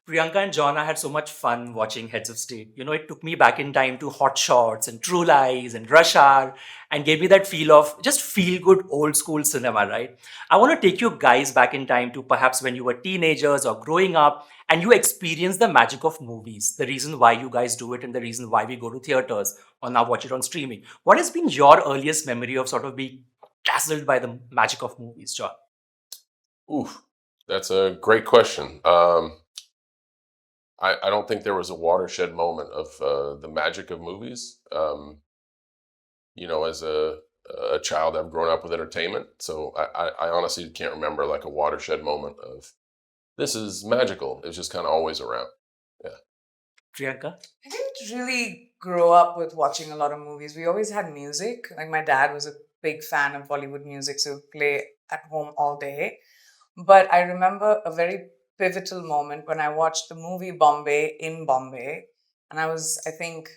Priyanka and John, I had so much fun watching Heads of State. It took me back in time to Hot Shots and True Lies and Rush Hour and gave me that feel of just feel good old school cinema, right? I want to take you guys back in time to perhaps when you were teenagers or growing up and you experienced the magic of movies, the reason why you guys do it and the reason why we go to theaters or now watch it on streaming. What has been your earliest memory of sort of being dazzled by the magic of movies, John? Oof, that's a great question. I don't think there was a watershed moment of the magic of movies. As a child, I've grown up with entertainment, so I honestly can't remember like a watershed moment of this is magical. It's just kind of always around. Yeah. Priyanka? I didn't really grow up with watching a lot of movies. We always had music. Like my dad was a big fan of Bollywood music, so we'd play at home all day. But I remember a very pivotal moment when I watched the movie Bombay in Bombay. And I was, I think,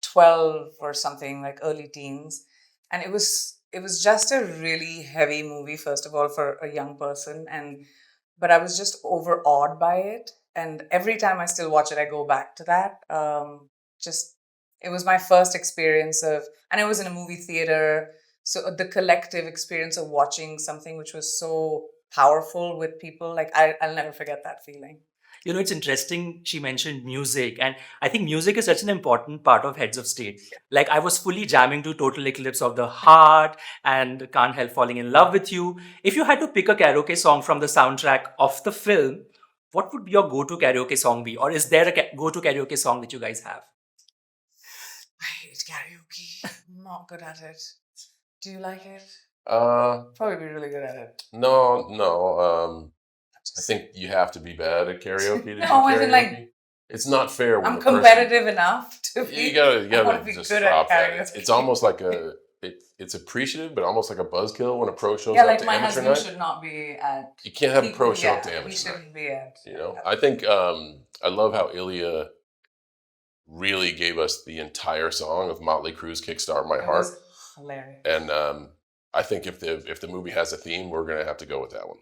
12 or something, like early teens. And it was just a really heavy movie, first of all, for a young person. But I was just overawed by it. And every time I still watch it, I go back to that. Just it was my first experience and it was in a movie theater. So the collective experience of watching something which was so powerful with people, like I'll never forget that feeling. It's interesting. She mentioned music, and I think music is such an important part of Heads of State. Like, I was fully jamming to Total Eclipse of the Heart and Can't Help Falling in Love with You. If you had to pick a karaoke song from the soundtrack of the film, what would your go to karaoke song be? Or is there a go to karaoke song that you guys have? I hate karaoke. I'm not good at it. Do you like it? Uh, Probably be really good at it. no. I think you have to be bad at karaoke to do No, I mean, like, karaoke. It's not fair when I'm the person competitive enough to you be. gotta I want to be just good at stop that. karaoke. It's almost like it's appreciative, but almost like a buzzkill when a pro shows Yeah, up like to my amateur husband night. should not be at. You can't have a pro show up to He amateur night. shouldn't be at. I think I love how Ilya really gave us the entire song of Motley Crue's "Kickstart My It Heart," was hilarious. and I think if the movie has a theme, we're gonna have to go with that one.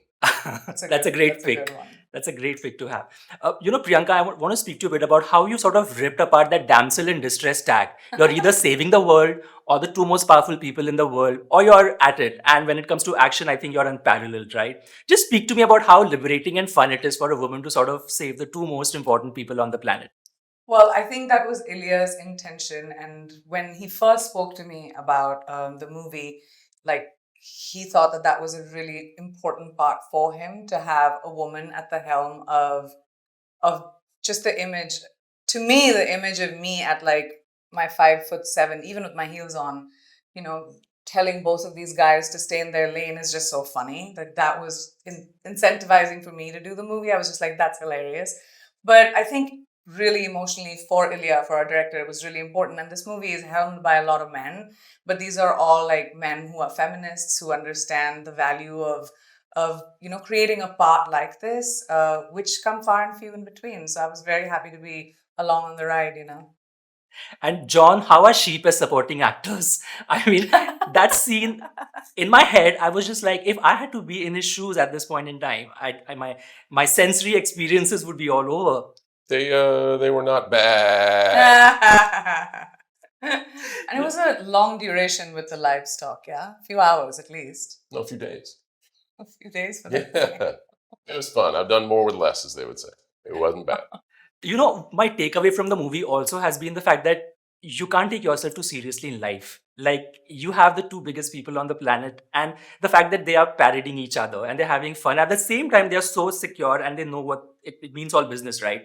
That's a great pick. That's a great pick to have. Priyanka, I want to speak to you a bit about how you sort of ripped apart that damsel in distress tag. You're either saving the world or the two most powerful people in the world, or you're at it. And when it comes to action, I think you're unparalleled, right? Just speak to me about how liberating and fun it is for a woman to sort of save the two most important people on the planet. Well, I think that was Ilya's intention. And when he first spoke to me about the movie, like he thought that that was a really important part for him to have a woman at the helm of just the image. To me, the image of me at like my 5'7", even with my heels on, you know, telling both of these guys to stay in their lane is just so funny. Like that was incentivizing for me to do the movie. I was just like, that's hilarious. But I think really emotionally for Ilya, for our director, it was really important. And this movie is helmed by a lot of men, but these are all like men who are feminists who understand the value of creating a part like this, which come far and few in between. So I was very happy to be along on the ride. And John, how are sheep as supporting actors? I mean, that scene in my head, I was just like, if I had to be in his shoes at this point in time, my sensory experiences would be all over. They were not bad. And it was a long duration with the livestock, yeah? A few hours at least. No, a few days. A few days for Yeah, that. it was fun. I've done more with less, as they would say. It wasn't bad. My takeaway from the movie also has been the fact that you can't take yourself too seriously in life. Like, you have the two biggest people on the planet, and the fact that they are parodying each other and they're having fun. At the same time, they're so secure and they know what it means all business, right?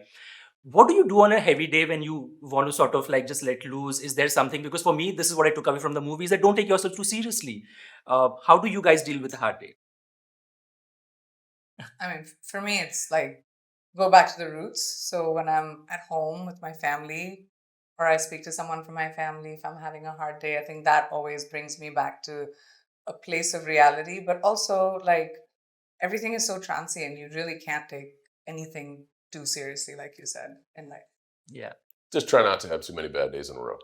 What do you do on a heavy day when you want to sort of like just let loose? Is there something? Because for me, this is what I took away from the movie is that don't take yourself too seriously. How do you guys deal with a hard day? I mean, for me, it's like go back to the roots. So when I'm at home with my family, or I speak to someone from my family, if I'm having a hard day, I think that always brings me back to a place of reality. But also, like, everything is so transient. You really can't take anything too seriously, like you said, in life. Yeah. Just try not to have too many bad days in a row.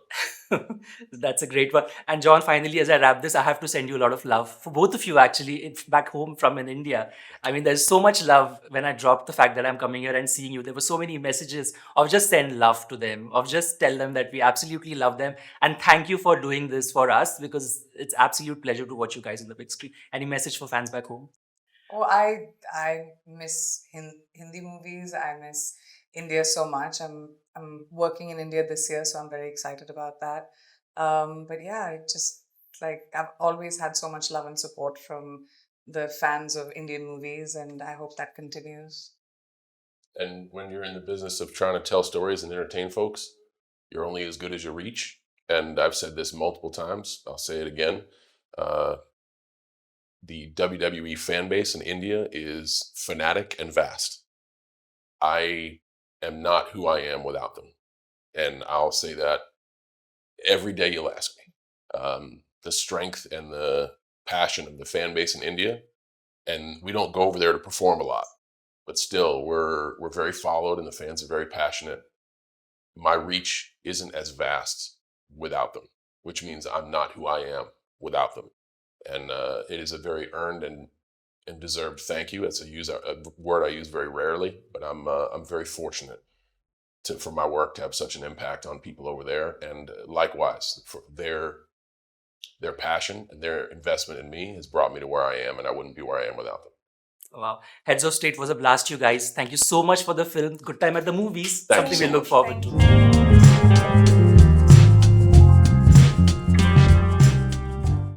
That's a great one. And John, finally, as I wrap this, I have to send you a lot of love for both of you, actually, back home from in India. I mean, there's so much love when I dropped the fact that I'm coming here and seeing you. There were so many messages of just send love to them, of just tell them that we absolutely love them. And thank you for doing this for us, because it's absolute pleasure to watch you guys on the big screen. Any message for fans back home? Oh, I miss Hindi movies. I miss India so much. I'm working in India this year, so I'm very excited about that. But yeah, it just like I've always had so much love and support from the fans of Indian movies, and I hope that continues. And when you're in the business of trying to tell stories and entertain folks, you're only as good as your reach. And I've said this multiple times. I'll say it again. Uh, the WWE fan base in India is fanatic and vast. I am not who I am without them. And I'll say that every day you'll ask me. The strength and the passion of the fan base in India. And we don't go over there to perform a lot, but still we're very followed and the fans are very passionate. My reach isn't as vast without them, which means I'm not who I am without them. And it is a very earned and deserved thank you. It's a word I use very rarely, but I'm very fortunate for my work to have such an impact on people over there, and likewise for their passion and their investment in me has brought me to where I am, and I wouldn't be where I am without them. Wow. Heads of State was a blast, you guys. Thank you so much for the film. Good time at the movies. Thank you Something we so look much. forward Thank to. you.